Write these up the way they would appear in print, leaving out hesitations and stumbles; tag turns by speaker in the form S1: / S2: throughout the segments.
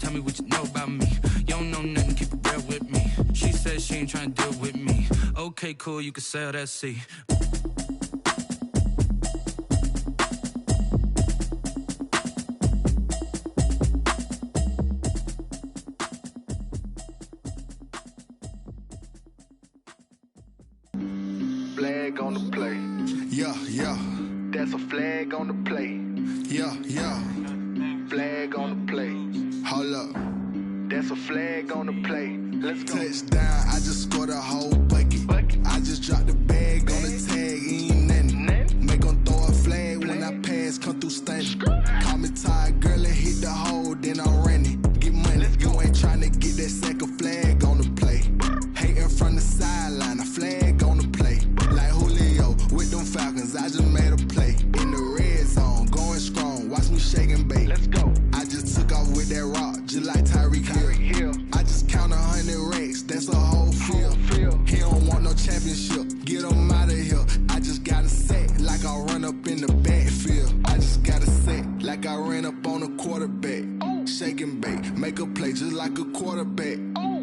S1: tell me what you know about me. You don't know nothing, keep it real with me. She said she ain't trying to deal with me. Okay, cool, you can sail that sea.
S2: Flag on the play.
S3: Yeah, yeah.
S2: That's a flag on the play.
S3: Yeah, yeah.
S2: Flag on the play.
S3: Hold up.
S2: That's a flag on the play. Let's go.
S3: Touchdown, I just scored a whole bucket. I just dropped the bag on the tag, ain't nothing. Make 'em throw a flag when I pass, come through stunning. Call me tired, girl, and hit the hole, then I'm running. Get money, you ain't tryna get that second flag on the play. Hating from the sideline, a flag on the play. Like Julio with them Falcons, I just made a play. In the red zone, going strong, watch me shake and bake.
S2: Let's go.
S3: I just took off with that rock, just like Tyreek Hill. I just count 100 racks, that's a whole field. He don't want no championship, get him out of here. I just got a set, like I run up in the backfield. I just got a set, like I ran up on a quarterback. Shake and bake, make a play just like a quarterback.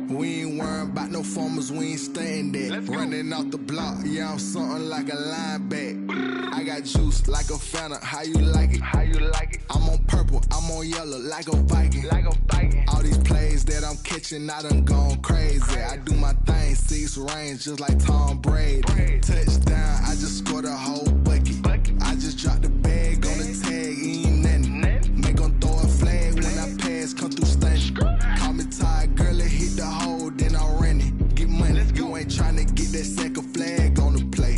S3: We ain't worrying about no formers, we ain't staying there. Running off the block, yeah, I'm something like a linebacker. I got juice like a Fanta, how you like it?
S2: How you like it?
S3: I'm on purple, I'm on yellow, like a Viking.
S2: Like a Viking.
S3: All these plays that I'm catching, I done gone crazy. I do my thing, 6 range, just like Tom Brady. Touchdown, I just scored a whole bucket. I just dropped the bag on the tag, ain't nothing. Make 'em throw a flag when I pass, come through stunning. Call me tired, girl, and hit the hole, then I'm running. Get money, you ain't tryna get that second flag on the play.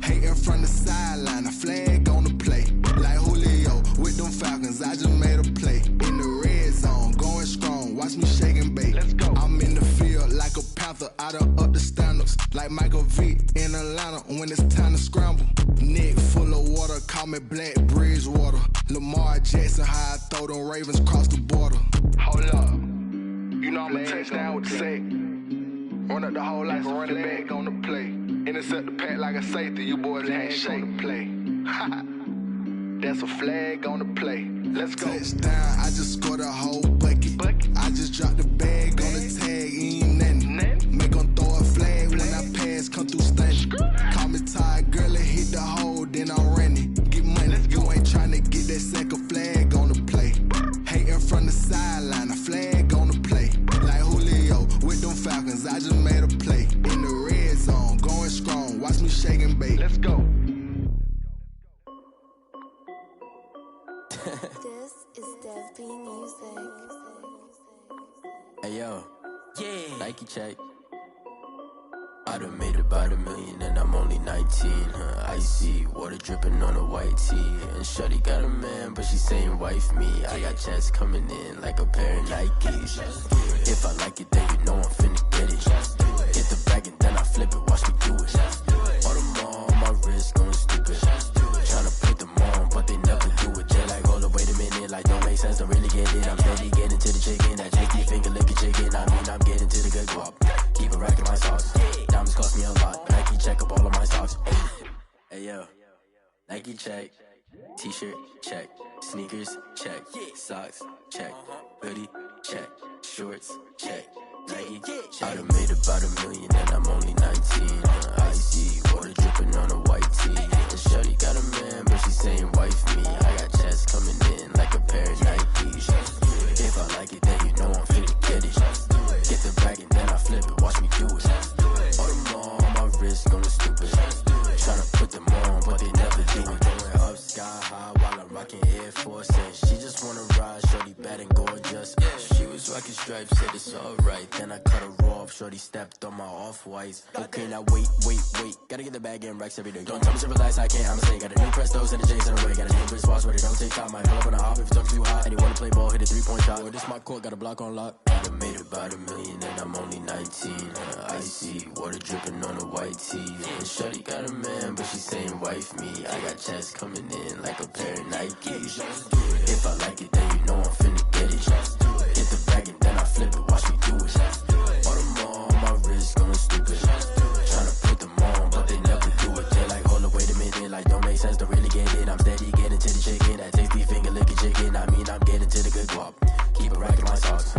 S3: Hating from the sideline, a flag on the play. Like Julio with them Falcons, I just made a play. In the red zone, going strong, watch me shake and bake.
S2: Let's go.
S3: I'm in the field like a Panther, I done up the standards. Like Michael Vick in Atlanta when it's time to scramble. Neck full of water, call me Black Bridgewater. Lamar Jackson, how I throw them Ravens cross the border.
S2: Hold up. You know I'm a touchdown with the sack. Run up the hole like a running back on the play. Intercept the pack like a safety, you boys can't shake the play. That's a flag on the play. Let's go.
S3: Touchdown, I just scored a whole bucket. I just dropped the bag on the tag, ain't nothing. Make 'em throw a flag when I pass, come through stunning. Call me tired, girl, and hit the hole, then I'm running. Get money, you ain't tryna get that second flag on the play. Hating from the sideline, a flag on the play. Like Julio with them Falcons, I just made a play. In the red zone, going strong, watch me shake and bake.
S2: Let's go.
S4: This is Dev B Music.
S5: Hey yo, Nike check. I done made about $1 million and I'm only 19. Icy water dripping on a white tee. And shorty got a man, but she saying wife me. I got checks coming in like a pair of Nikes. If I like it, then you know I'm finna get it. Get the bag and then I flip it, watch me do it. All them on my wrist going stupid. Tryna put them on, but they never do it. They're like, hold up, wait a minute, like don't make sense, don't really get it. I'm steady getting to the chicken, that chicky finger licking chicken. I mean, I'm getting to the good guap. Keep it racking my sauce. Diamonds cost me a lot. Nike check up all of my socks. Hey yo, Nike check. T-shirt check. Sneakers check. Socks check. Hoodie check. Shorts check. Nike check. I done made about $1 million and I'm only 19. Icy water dripping on a white tee. And shorty got a man, but she saying wife me. I got checks coming in like a pair of Nikes. If I like it, then you know I'm finna get it. Get the bag and then I flip it, watch me do it. All them on my wrist going stupid. Tryna put them on, but they never do it. Going up sky high while I'm rocking Air Force. And she just wanna ride, shorty bad and gorgeous. She was rocking stripes, said it's alright. Then I cut her off, shorty stepped on my off-whites. Okay, now wait. Gotta get the bag and racks every day. Don't tell me to relax, I can't, I'ma say. Got a new Prestos and a J's in the way. Got a new wristwatch, but it don't take time. Might pull up on a hop if it talks too hot. And you wanna play ball, hit a 3-point shot. Well, this my court, got a block on lock. I done made about $1 million and I'm only 19. Icy water dripping on a white tee. And shorty got a man, but she saying wife me. I got checks coming in like a pair of Nikes. If I like it, then you know I'm finna get it. Get the bag and then I flip it, watch me do it. All them on my wrist going stupid. Tryna put them on, but they never do it. They're like, hold up, wait a minute, like don't make sense, don't really get it. I'm steady getting to the chicken, that tasty finger licking chicken. I mean, I'm getting to the good guap. Keep it racking my socks.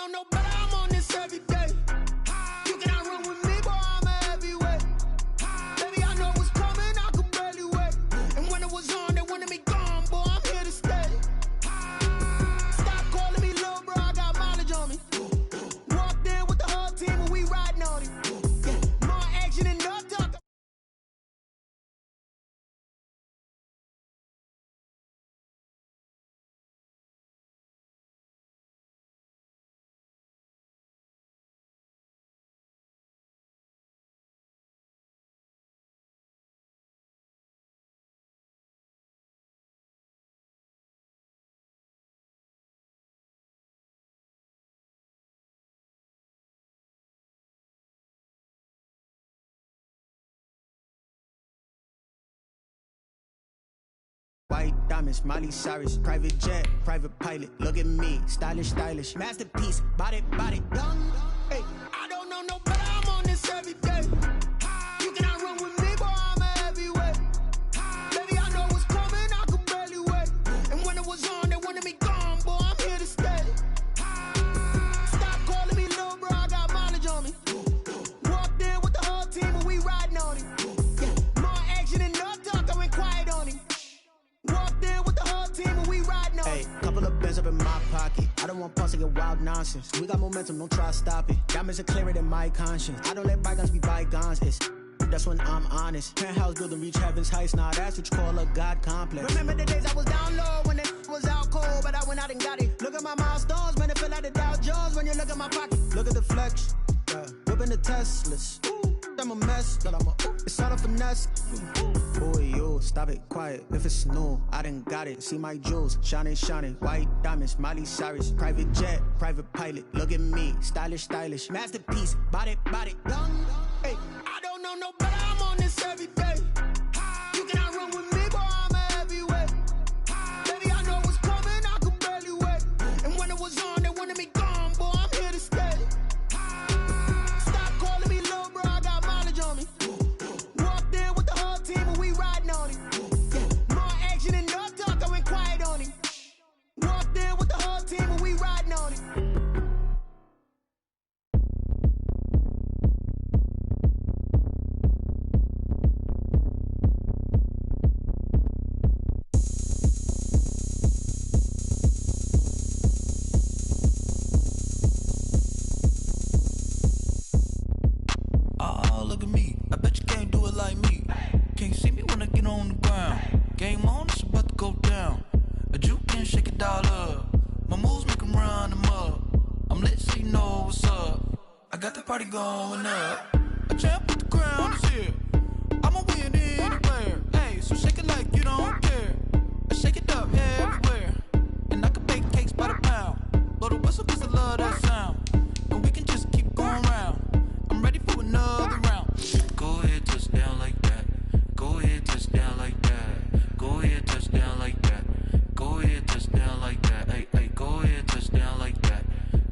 S6: know no better, I'm on this every day. You cannot run with me, boy, I'm a heavyweight. Baby, I know what's coming, I could barely wait. And when it was on, they wanted me gone, boy, I'm here to stay. Stop calling me little bro, I got mileage on me. Walked in with the whole team and we riding on it. Yeah, more action and no talk.
S7: White diamonds, Miley Cyrus, private jet, private pilot. Look at me, stylish, stylish, masterpiece, body, young. Hey,
S6: I don't know no better, I'm on this every day. You cannot run with me, boy, I'm a heavyweight. Baby, I know what's coming, I could barely wait. And when it was on, they wanted me gone, boy, I'm here to stay. Stop calling me little bro, I got mileage on me. Walked in with the whole team and we riding on it. Yeah, more action and no talk, I went quiet on it. Walked in with the whole team and we riding on it.
S7: Hey, couple of bands up in my pocket. I don't want pause to get wild nonsense. We got momentum, don't try to stop it. Diamonds are clearer than my conscience. I don't let bygones be bygones. That's when I'm honest. Penthouse building, reach heaven's heights. Nah, that's what you call a God complex.
S6: Remember the days I was down low when it was out cold, but I went out and got it. Look at my milestones, man, it feel like the Dow Jones when you look at my pocket.
S7: Look at the flex, yeah. Whipping the Teslas. I'm a mess, but it's all a finesse. Boy, you, stop it, quiet. If it's new, I done got it. See my jewels, shining, white diamonds, Miley Cyrus, private jet, private pilot. Look at me, stylish, masterpiece, body, young. Hey,
S6: I don't know no better, I'm on this every day. You cannot run with me, boy, I'm a heavyweight. Baby, I know what's coming, I could barely wait. And when it was on, they wanted me gone, boy, I'm here to stay. Stop calling me little bro, I got mileage on me. Walked in with the whole team and we riding on it. Yeah, more action and no talk, I went quiet on it. Walked in with the whole team and we riding on it.
S1: Oh, look at me. I bet you can't do it like me. Can't see me when I get on the ground. Game on, it's about to go down. A juke can shake it all up. My moves make them run them up. I'm lit so you know what's up. I got the party going up. A champ with the crown is here. I'ma win anywhere. Hey, so shake it like you don't care. I shake it up everywhere. And I can bake cakes by the pound. Blow the whistle cause I love that sound. And we can just keep going round. I'm ready for another round. Go ahead, touch down like that. Go ahead, touch down like that. Go ahead, touch down like that. Go ahead, touch down like that. Hey, hey, go ahead, touch down like that.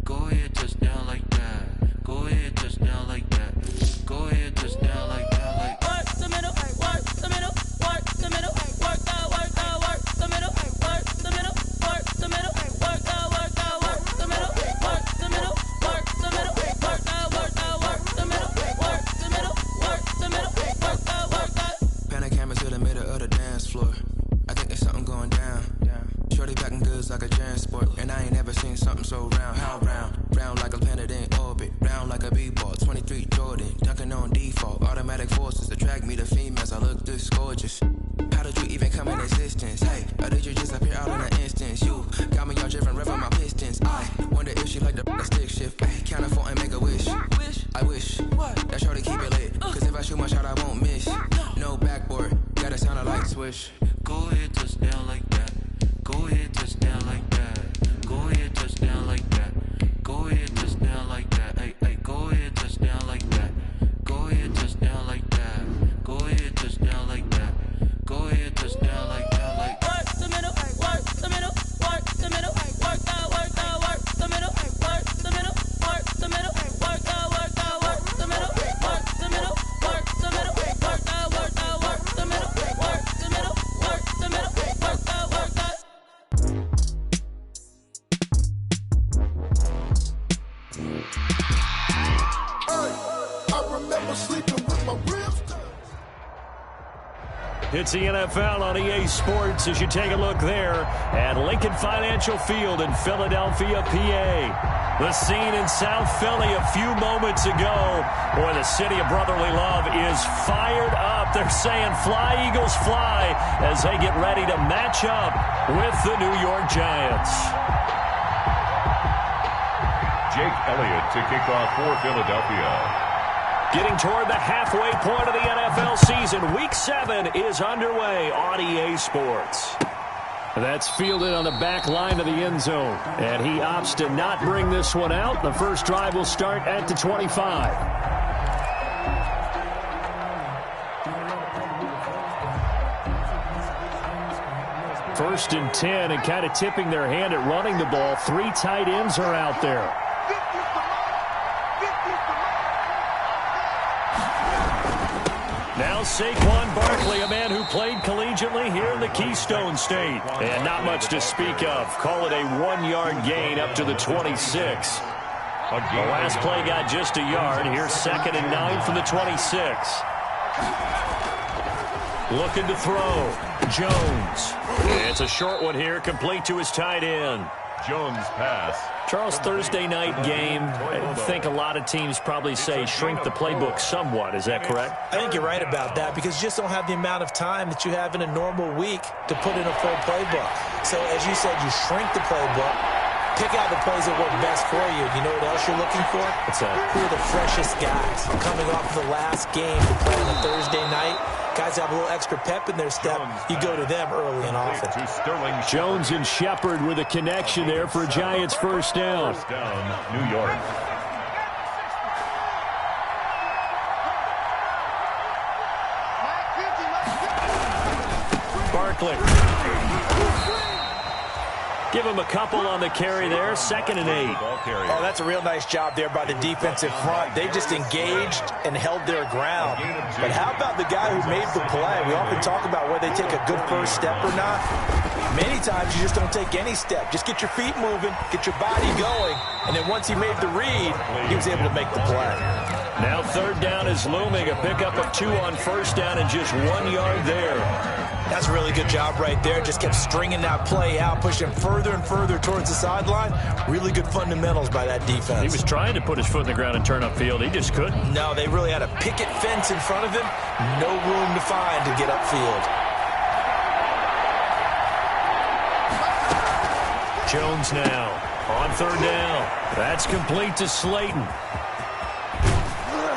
S1: Go ahead, touch down like that. Go ahead, touch down like that. Go ahead, touch down like that. Like work the middle, work the middle, work the middle, work that, work the middle, work the middle, work the middle, work that, work the middle, work the middle, work the middle, work that, work the middle, work the middle, work the middle, work that.
S8: Pan a camera to the middle of the dance floor. I think there's something going down. Shorty backing goods like a transport, and I ain't never seen something so round. How round? Round like a planet in orbit, round like a b-ball. 23 Jordan, dunking on default. Automatic forces attract me to females. I look this gorgeous. How did you even come in existence? Hey, or did you just appear out in an instance? You got me all driven, revving my pistons. I wonder if she like the stick shift. Hey, count it 4 and make a wish. I wish that shorty keep it lit. Cause if I shoot my shot, I won't miss. No backboard, gotta sound a light switch.
S1: Go ahead, touch down like that. Go ahead, touch down like that. Go ahead, touch down like that. Go ahead, touch down like that. Hey, hey, go ahead, touch down like that. Go ahead, touch down like that. Go ahead, touch down like that. Go ahead, touch down like that. Like work the middle, work the middle, work the middle, work that, work the middle, work the middle, work the middle, work that, work the middle, work the middle, work the middle, work that, work the middle, work the middle, work the middle, work that, work that.
S6: never sleeping with my ribs.
S9: It's the NFL on EA Sports as you take a look there at Lincoln Financial Field in Philadelphia, PA. The scene in South Philly a few moments ago. Boy, the city of brotherly love is fired up. They're saying fly, Eagles, fly as they get ready to match up with the New York Giants.
S10: Jake Elliott to kick off for Philadelphia.
S9: Getting toward the halfway point of the NFL season. Week 7 is underway on EA Sports. That's fielded on the back line of the end zone. And he opts to not bring this one out. The first drive will start at the 25. First and 10, and kind of tipping their hand at running the ball. 3 tight ends are out there. Now Saquon Barkley, a man who played collegiately here in the Keystone State. And not much to speak of. Call it a 1-yard gain up to the 26. The last play got just a yard. Here's 2nd and 9 from the 26. Looking to throw. Jones. It's a short one here, complete to his tight end.
S10: Jones pass.
S9: Charles, Thursday night game, I think a lot of teams probably say shrink the playbook somewhat. Is that correct?
S11: I think you're right about that because you just don't have the amount of time that you have in a normal week to put in a full playbook. So, as you said, you shrink the playbook, pick out the plays that work best for you. You know what else you're looking for?
S9: What's that?
S11: Who are the freshest guys coming off of the last game to play on a Thursday night? Guys have a little extra pep in their step. You go to them early and often.
S9: Jones and Shepard with a connection there for a Giants first down.
S10: First down, New York.
S9: Barkley. Give him a couple on the carry there. 2nd and 8.
S11: Oh, that's a real nice job there by the defensive front. They just engaged and held their ground. But how about the guy who made the play? We often talk about whether they take a good first step or not. Many times you just don't take any step. Just get your feet moving, get your body going, and then once he made the read, he was able to make the play.
S9: Now 3rd down is looming. A pickup of 2 on first down and just 1 yard there.
S11: That's a really good job right there. Just kept stringing that play out, pushing further and further towards the sideline. Really good fundamentals by that defense.
S9: He was trying to put his foot in the ground and turn upfield. He just couldn't.
S11: No, they really had a picket fence in front of him. No room to find to get upfield.
S9: Jones now on 3rd down. That's complete to Slayton.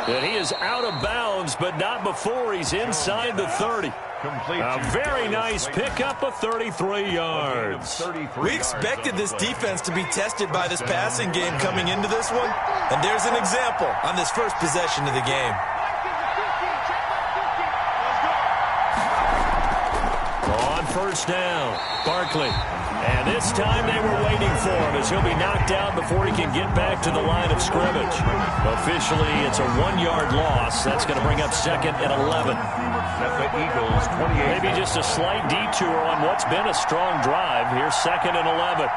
S9: And he is out of bounds, but not before he's inside the 30. A very nice pickup of 33 yards.
S11: We expected this defense to be tested by this passing game coming into this one, and there's an example on this first possession of the game.
S9: On first down, Barkley. And this time they were waiting for him as he'll be knocked out before he can get back to the line of scrimmage. Officially, it's a 1-yard loss. That's going to bring up 2nd and 11.
S10: The Eagles, 28.
S9: Maybe just a slight detour on what's been a strong drive. Here's 2nd and 11.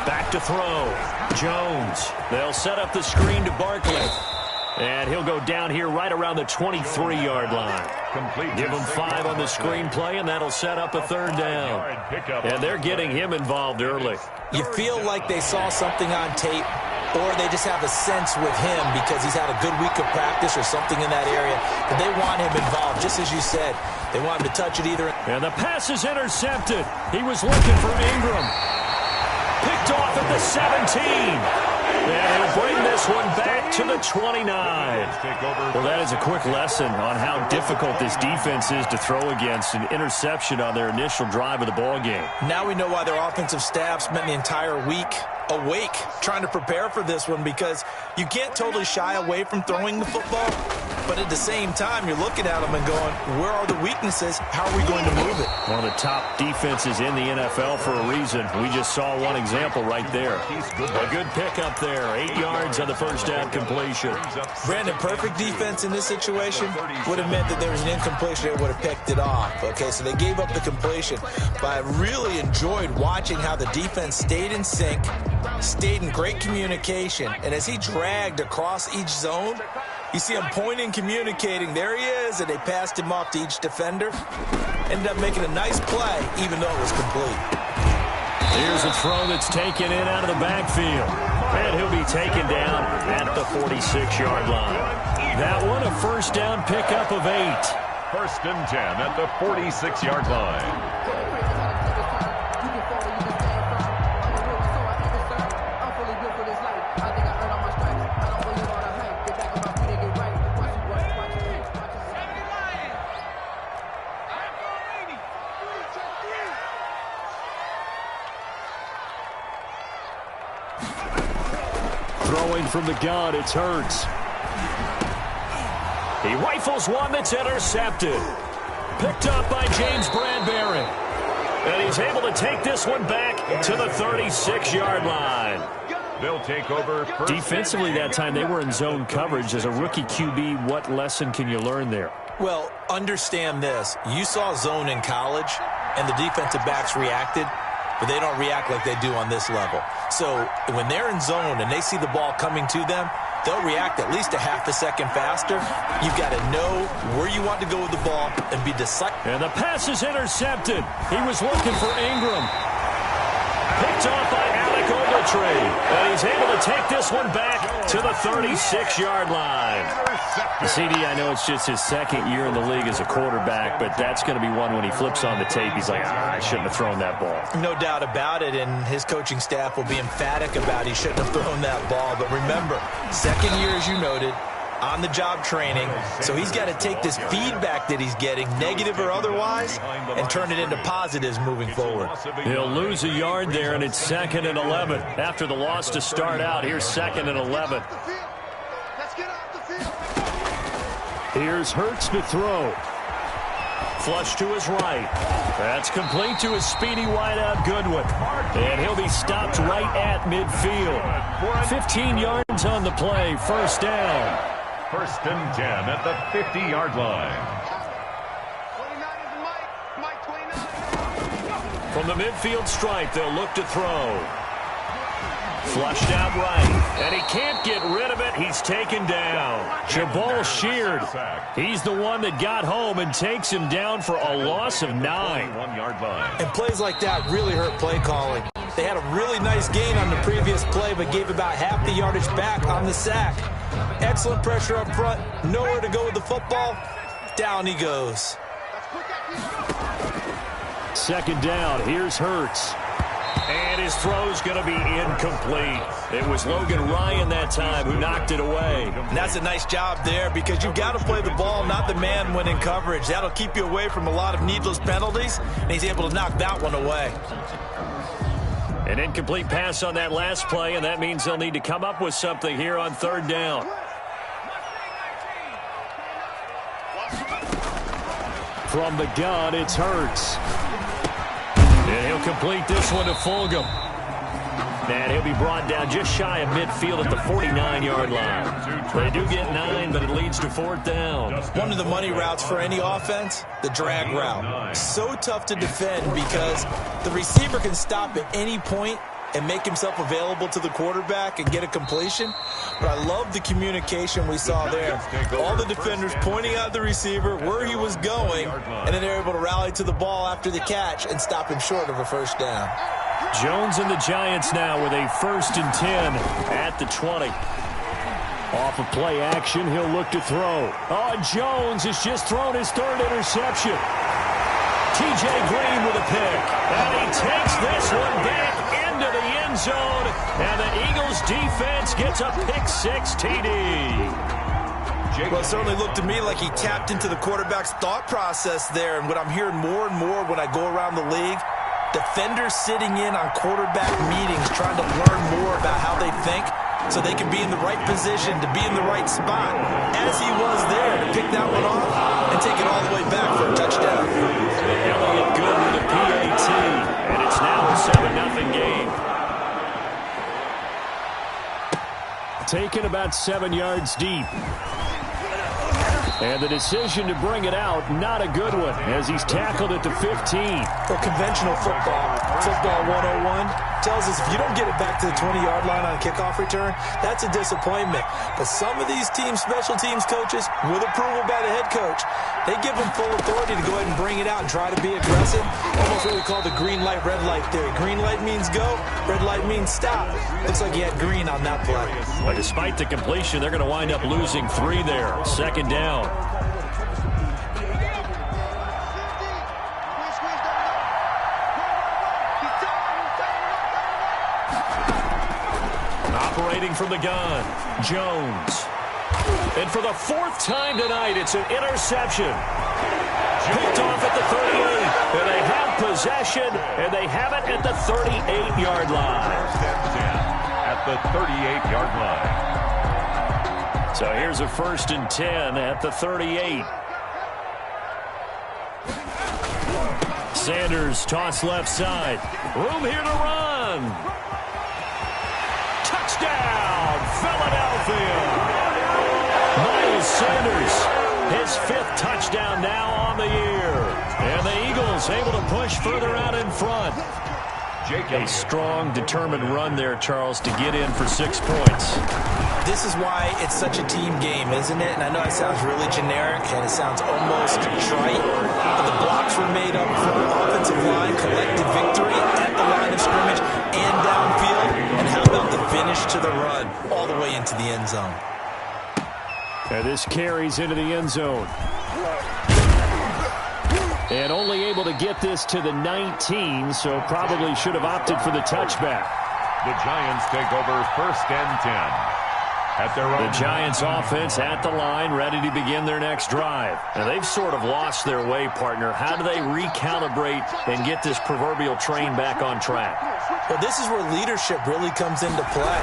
S9: Back to throw. Jones. They'll set up the screen to Barkley. And he'll go down here right around the 23-yard line. Give him 5 on the screenplay, and that'll set up a 3rd down. And they're getting him involved early.
S11: You feel like they saw something on tape, or they just have a sense with him because he's had a good week of practice or something in that area, and they want him involved, just as you said. They want him to touch it either.
S9: And the pass is intercepted. He was looking for Ingram. Picked off at the 17. And he'll bring this one back to the 29. Well, that is a quick lesson on how difficult this defense is to throw against. An interception on their initial drive of the ball game.
S11: Now we know why their offensive staff spent the entire week awake trying to prepare for this one, because you can't totally shy away from throwing the football, but at the same time you're looking at them and going, where are the weaknesses? How are we going to move it?
S9: One of the top defenses in the NFL for a reason. We just saw one example right there. A good pickup there. 8 yards on the first down completion.
S11: Brandon, perfect defense in this situation would have meant that there was an incompletion. They would have picked it off. Okay, so they gave up the completion, but I really enjoyed watching how the defense stayed in sync, stayed in great communication. And as he dragged across each zone, you see him pointing, communicating. There he is, and they passed him off to each defender. Ended up making a nice play, even though it was complete.
S9: Here's a throw that's taken in out of the backfield. And he'll be taken down at the 46-yard line. That one, a first down pickup of 8.
S10: First and 10 at the 46-yard line.
S9: Throwing from the gun, it's Hurts. He rifles one that's intercepted. Picked up by James Bradbury. And he's able to take this one back to the 36-yard line.
S10: They'll take over.
S9: Defensively that time, they were in zone coverage. As a rookie QB, what lesson can you learn there?
S11: Well, understand this. You saw zone in college, and the defensive backs reacted, but they don't react like they do on this level. So when they're in zone and they see the ball coming to them, they'll react at least a half a second faster. You've got to know where you want to go with the ball and be decisive.
S9: And the pass is intercepted. He was looking for Ingram. Picked off by Alec Ogletree. And he's able to take this one back to the 36-yard line. CD, I know it's just his second year in the league as a quarterback, but that's going to be one when he flips on the tape. He's like, I shouldn't have thrown that ball.
S11: No doubt about it, and his coaching staff will be emphatic about he shouldn't have thrown that ball. But remember, second year, as you noted, on-the-job training, so he's got to take this feedback that he's getting, negative or otherwise, and turn it into positives moving forward.
S9: He'll lose a yard there, and it's 2nd and 11. After the loss to start out, here's 2nd and 11. Here's Hurts to throw. Flush to his right. That's complete to his speedy wideout Goodwin. And he'll be stopped right at midfield. 15 yards on the play, first down.
S10: First and 10 at the 50-yard line.
S9: From the midfield stripe, they'll look to throw. Flushed out right, and he can't get rid of it. He's taken down. Jabal Sheard. He's the one that got home and takes him down for a loss of 9.
S11: And plays like that really hurt play calling. They had a really nice gain on the previous play, but gave about half the yardage back on the sack. Excellent pressure up front. Nowhere to go with the football. Down he goes.
S9: Second down. Here's Hurts. And his throw's going to be incomplete. It was Logan Ryan that time who knocked it away.
S11: And that's a nice job there because you've got to play the ball, not the man when in coverage. That'll keep you away from a lot of needless penalties, and he's able to knock that one away.
S9: An incomplete pass on that last play, and that means they'll need to come up with something here on third down. From the gun, it's Hurts. And he'll complete this one to Fulgham. And he'll be brought down just shy of midfield at the 49-yard line. They do get 9, but it leads to fourth down.
S11: One of the money routes for any offense, the drag route. So tough to defend because the receiver can stop at any point and make himself available to the quarterback and get a completion. But I love the communication we saw there. All the defenders pointing out the receiver, where he was going, and then they're able to rally to the ball after the catch and stop him short of a first down.
S9: Jones and the Giants now with a 1st and 10 at the 20. Off of play action, he'll look to throw. Oh, Jones has just thrown his 3rd interception. T.J. Green with a pick. And he takes this one back into the end zone. And the Eagles defense gets a pick-6 TD.
S11: Well, it certainly looked to me like he tapped into the quarterback's thought process there. And what I'm hearing more and more when I go around the league, defenders sitting in on quarterback meetings trying to learn more about how they think so they can be in the right position to be in the right spot, as he was there to pick that one off and take it all the way back for a touchdown.
S9: Elliott good with a PAT, and it's now a 7-0 game. Taken about 7 yards deep. And the decision to bring it out, not a good one, as he's tackled at the 15.
S11: For conventional football, Football 101 tells us if you don't get it back to the 20-yard line on a kickoff return, that's a disappointment. But some of these special teams coaches, with approval by the head coach, they give them full authority to go ahead and bring it out and try to be aggressive. Almost what we call the green light, red light theory. Green light means go, red light means stop. Looks like he had green on that play.
S9: But despite the completion, they're going to wind up losing 3 there. Second down. Operating from the gun, Jones. And for the 4th time tonight, it's an interception. Picked off at the 38, and they have possession, and they have it at the 38-yard line.
S10: At the 38-yard line.
S9: So here's a 1st and 10 at the 38. Sanders toss left side. Room here to run. Touchdown, Philadelphia. Miles Sanders, his 5th touchdown now on the year. And the Eagles able to push further out in front. A strong, determined run there, Charles, to get in for 6 points.
S11: This is why it's such a team game, isn't it? And I know it sounds really generic, and it sounds almost trite, but the blocks were made up for the offensive line, collective victory at the line of scrimmage and downfield. And how about the finish to the run all the way into the end zone?
S9: And this carries into the end zone. And only able to get this to the 19, so probably should have opted for the touchback.
S10: The Giants take over 1st and 10. At their own
S9: the Giants offense at the line, ready to begin their next drive. And they've sort of lost their way, partner. How do they recalibrate and get this proverbial train back on track?
S11: Well, this is where leadership really comes into play.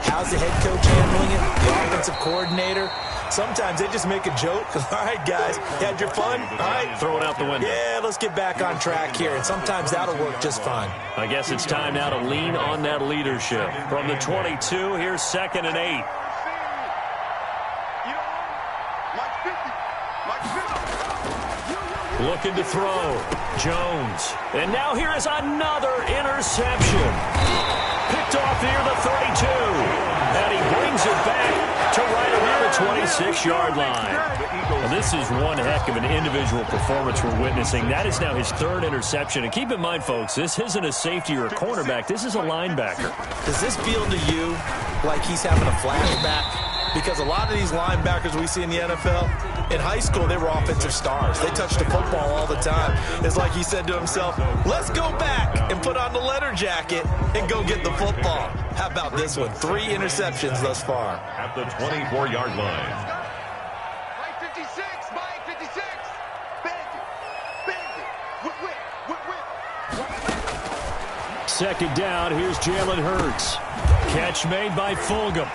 S11: How's the head coach handling it? The offensive coordinator? Sometimes they just make a joke. All right, guys, you had your fun? All right.
S9: Throw it out the window.
S11: Yeah, let's get back on track here. And sometimes that'll work just fine.
S9: I guess it's time now to lean on that leadership. From the 22, here's 2nd and 8. Looking to throw. Jones. And now here is another interception. Picked off near the 32. And he brings it back to right around the 26-yard line. Well, this is one heck of an individual performance we're witnessing. That is now his 3rd interception. And keep in mind, folks, this isn't a safety or a cornerback. This is a linebacker.
S11: Does this feel to you like he's having a flashback? Because a lot of these linebackers we see in the NFL, in high school, they were offensive stars. They touched the football all the time. It's like he said to himself, let's go back and put on the leather jacket and go get the football. How about this one? 3 interceptions thus far.
S10: At the 24-yard line.
S6: Mike 56, Mike 56. Bandit.
S9: Second down, here's Jalen Hurts. Catch made by Fulgham.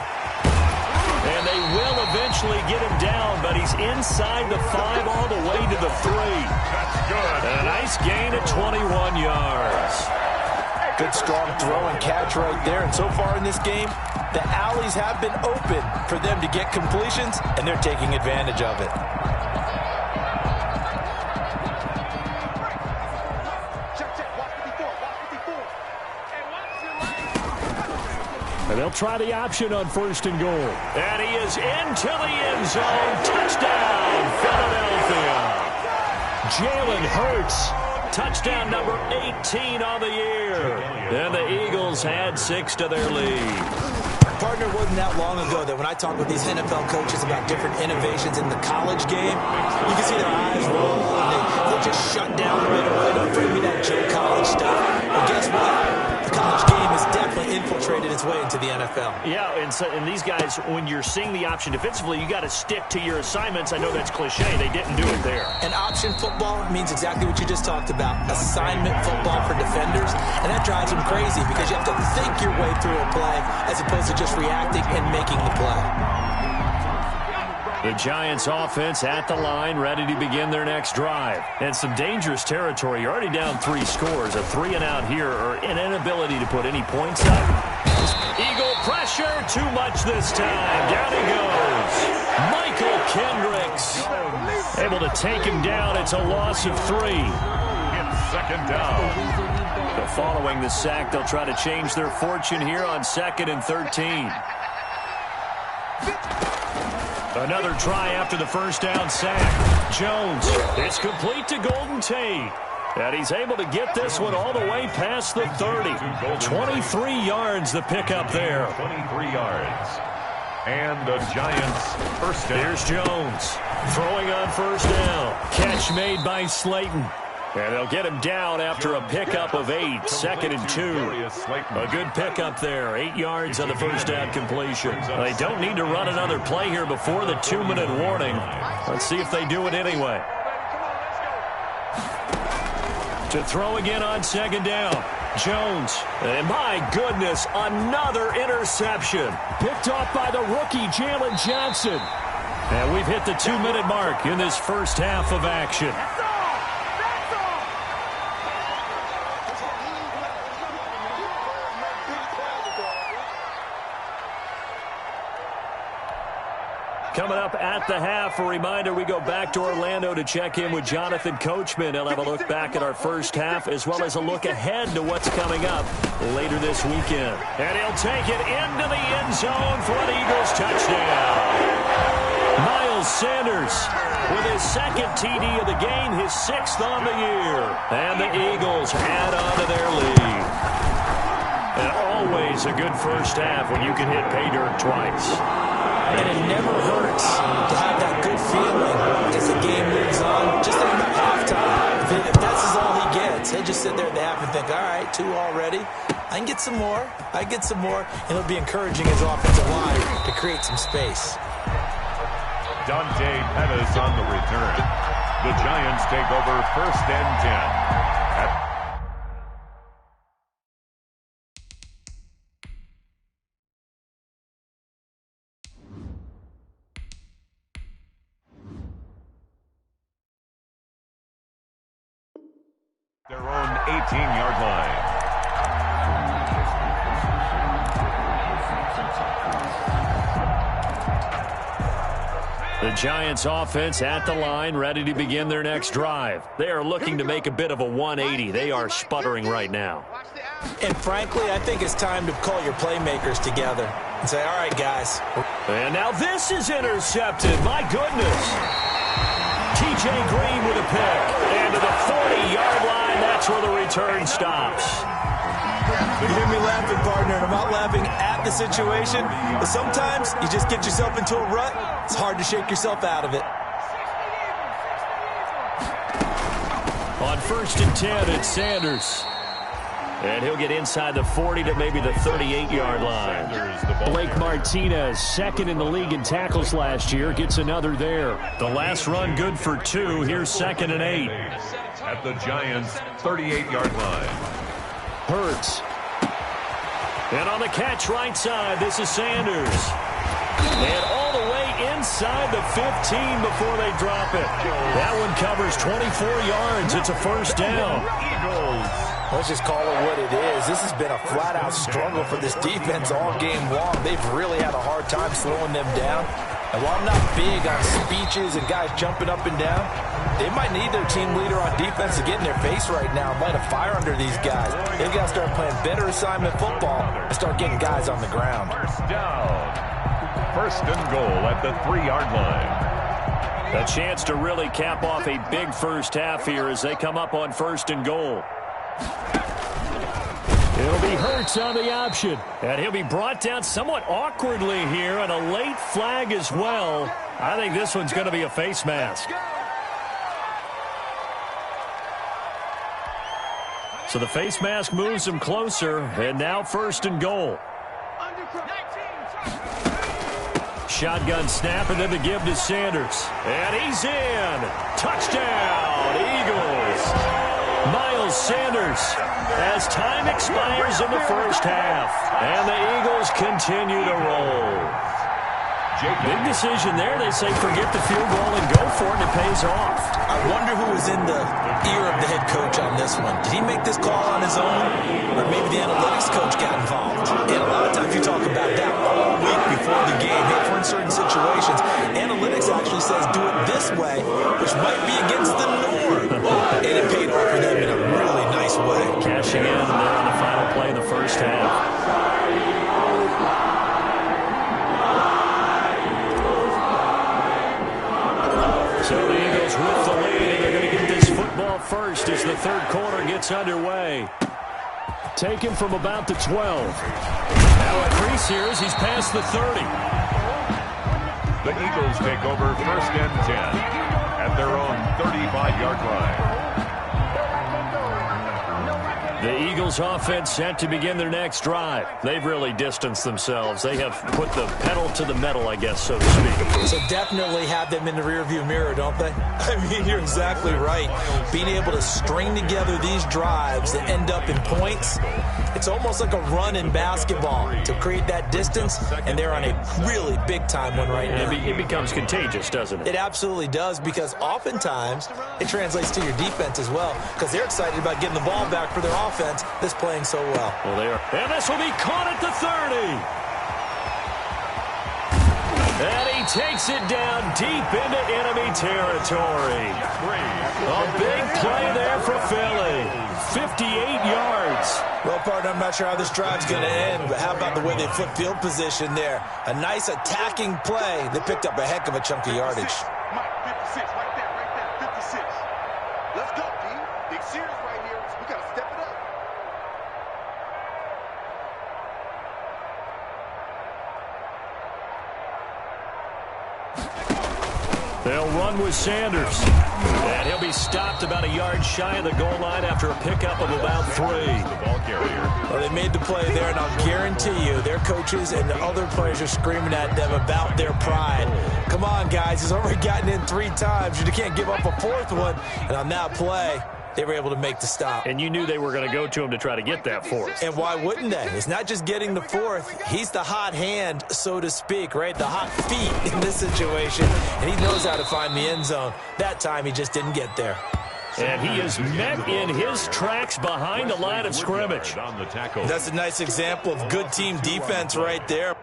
S9: And they will eventually get him down, but he's inside the 5 all the way to the 3.
S10: That's good.
S9: And a nice gain of 21 yards.
S11: Good strong throw and catch right there. And so far in this game, the alleys have been open for them to get completions, and they're taking advantage of it.
S9: And they'll try the option on 1st and goal. And he is into the end zone. Touchdown, Philadelphia. Jalen Hurts. Touchdown number 18 on the year. And the Eagles had 6 to their lead.
S11: Partner, wasn't that long ago that when I talk with these NFL coaches about different innovations in the college game, you can see their eyes roll and they just shut down right away. Don't bring me that Joe College stuff. Well, guess what? The college game has definitely infiltrated its way into the NFL.
S9: Yeah, and these guys, when you're seeing the option defensively, you got to stick to your assignments. I know that's cliche. They didn't do it there.
S11: And option football means exactly what you just talked about. Assignment football for defenders. And that drives them crazy because you have to think your way through a play as opposed to just reacting and making the play.
S9: The Giants offense at the line, ready to begin their next drive. And some dangerous territory. You're already down 3 scores. A 3 and out here, or an inability to put any points up. Eagle pressure, too much this time. Down he goes. Michael Kendricks able to take him down. It's a loss of 3.
S10: It's 2nd down.
S9: The So following the sack, they'll try to change their fortune here on 2nd and 13. Another try after the first down sack. Jones, it's complete to Golden Tate. And he's able to get this one all the way past the 30. 23 yards the pickup there.
S10: 23 yards. And the Giants first down.
S9: Here's Jones throwing on first down. Catch made by Slayton. And they'll get him down after a pickup of 8. 2nd and 2. A good pickup there. 8 yards on the first down completion. They don't need to run another play here before the 2-minute warning. Let's see if they do it anyway. To throw again on 2nd down. Jones. And my goodness, another interception. Picked off by the rookie, Jalen Johnson. And we've hit the 2-minute mark in this first half of action. Coming up at the half, a reminder, we go back to Orlando to check in with Jonathan Coachman. He'll have a look back at our first half as well as a look ahead to what's coming up later this weekend. And he'll take it into the end zone for an Eagles touchdown. Miles Sanders with his 2nd TD of the game, his 6th on the year. And the Eagles add on to their lead. And always a good first half when you can hit pay dirt twice.
S11: And it never hurts to have that good feeling as the game moves on. Just think about halftime. If that's all he gets, he'll just sit there at the half and think, all right, 2 already. I can get some more. I can get some more. And it'll be encouraging his offensive line to create some space.
S10: Dante Pettis on the return. The Giants take over 1st and 10. Their own 18-yard line.
S9: The Giants offense at the line, ready to begin their next drive. They are looking to make a bit of a 180. They are sputtering right now.
S11: And frankly, I think it's time to call your playmakers together and say, all right, guys.
S9: And now this is intercepted. My goodness. T.J. Green with a pick. And to the 40-yard line, that's where the return stops.
S11: You hear me laughing, partner, and I'm not laughing at the situation, but sometimes you just get yourself into a rut. It's hard to shake yourself out of it.
S9: On 1st and 10, it's Sanders. And he'll get inside the 40 to maybe the 38-yard line. Blake Martinez, 2nd in the league in tackles last year, gets another there. The last run good for 2. Here's 2nd and 8.
S10: At the Giants' 38-yard line.
S9: Hurts. And on the catch right side, this is Sanders. And all the way inside the 15 before they drop it. That one covers 24 yards. It's a first down.
S11: Let's just call it what it is. This has been a flat-out struggle for this defense all game long. They've really had a hard time slowing them down. And while I'm not big on speeches and guys jumping up and down, they might need their team leader on defense to get in their face right now and light a fire under these guys. They've got to start playing better assignment football and start getting guys on the ground.
S10: First down. 1st and goal at the 3-yard line.
S9: A chance to really cap off a big first half here as they come up on 1st and goal. It'll be Hurts on the option. And he'll be brought down somewhat awkwardly here, and a late flag as well. I think this one's going to be a face mask. So the face mask moves him closer, and now 1st and goal. Shotgun snap, and then the give to Sanders. And he's in. Touchdown, Eagles. Miles Sanders as time expires in the first half. And the Eagles continue to roll. Big decision there. They say forget the field goal and go for it, and it pays off.
S11: I wonder who was in the ear of the head coach on this one. Did he make this call on his own? Or maybe the analytics coach got involved? And a lot of times you talk about that all week before the game. Hey, for in certain situations, analytics actually says do it this way, which might be against the norm. And it paid off for them in a really nice nice way.
S9: Cashing in there on the final play in the first half. So the Eagles with the lead, and they're going to get this football first as the third quarter gets underway. Taken from about the 12. Now a crease here as he's past the 30.
S10: The Eagles take over first and 10 at their own 35-yard line.
S9: The Eagles offense set to begin their next drive. They've really distanced themselves. They have put the pedal to the metal, I guess, so to speak.
S11: So definitely have them in the rearview mirror, don't they? I mean, you're exactly right. Being able to string together these drives that end up in points, it's almost like a run in basketball to create that distance, and they're on a really big-time one right now.
S9: It becomes contagious, doesn't it?
S11: It absolutely does, because oftentimes it translates to your defense as well, because they're excited about getting the ball back for their offense that's playing so well.
S9: Well, they are. And this will be caught at the 30. And he takes it down deep into enemy territory. A big play there for Philly. 58 yards.
S11: Well, partner, I'm not sure how this drive's going to end, but how about the way they flip field position there? A nice attacking play. They picked up a heck of a chunk of yardage.
S2: Mike, 56, right there, 56. Let's go, D. Big series right here. We got to step it up.
S9: They'll run with Sanders. And he'll be stopped about a yard shy of the goal line after a pickup of about 3.
S10: The ball carrier.
S11: Well, they made the play there, and I'll guarantee you their coaches and the other players are screaming at them about their pride. Come on, guys. He's already gotten in 3 times. You can't give up a 4th one. And on that play, they were able to make the stop.
S9: And you knew they were going to go to him to try to get that 4th.
S11: And why wouldn't they? It's not just getting the 4th. He's the hot hand, so to speak, right? The hot feet in this situation. And he knows how to find the end zone. That time, he just didn't get there.
S9: And he is met in his tracks behind the line of scrimmage.
S11: That's a nice example of good team defense right there.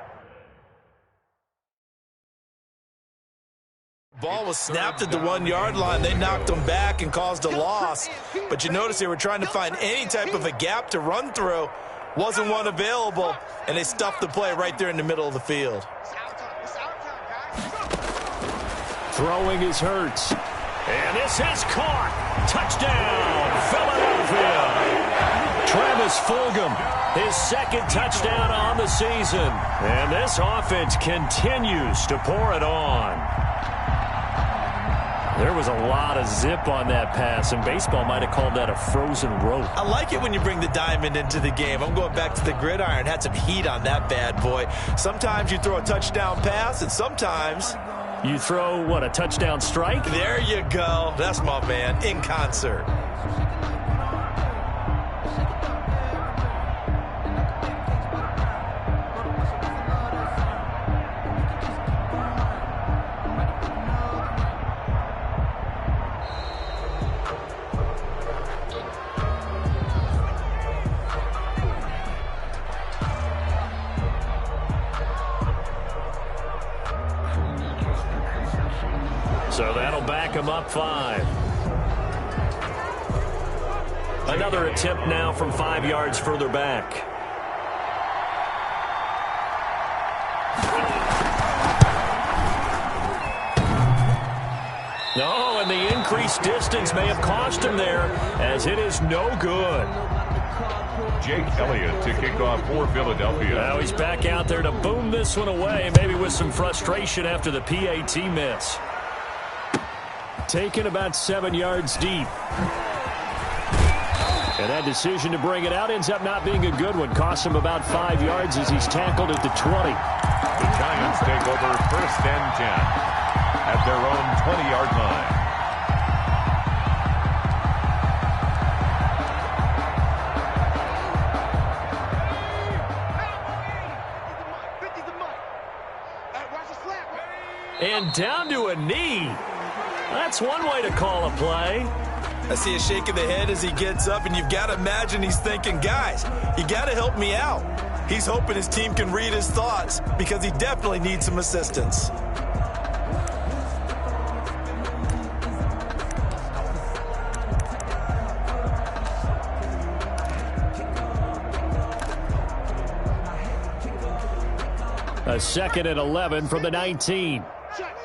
S11: Ball was snapped at the 1-yard line. They knocked him back and caused a loss. But you notice they were trying to find any type of a gap to run through. Wasn't one available, and they stuffed the play right there in the middle of the field.
S9: Throwing is Hurts. And this is caught. Touchdown, Philadelphia. Travis Fulgham, his 2nd touchdown on the season. And this offense continues to pour it on. There was a lot of zip on that pass, and baseball might have called that a frozen rope.
S11: I like it when you bring the diamond into the game. I'm going back to the gridiron. Had some heat on that bad boy. Sometimes you throw a touchdown pass, and sometimes
S9: you throw, what, a touchdown strike?
S11: There you go. That's my man, in concert.
S9: So that'll back him up 5. Another attempt now from 5 yards further back. No, and the increased distance may have cost him there, as it is no good.
S10: Jake Elliott to kick off for Philadelphia.
S9: Now he's back out there to boom this one away, maybe with some frustration after the PAT miss. Taken about 7 yards deep. And that decision to bring it out ends up not being a good one. Costs him about 5 yards as he's tackled at the 20.
S10: The Giants take over first and 10 at their own 20-yard line.
S9: And down to a knee. That's one way to call a play.
S11: I see a shake of the head as he gets up, and you've got to imagine he's thinking, guys, you got to help me out. He's hoping his team can read his thoughts because he definitely needs some assistance.
S9: A 2nd and 11 from the 19.
S6: Check.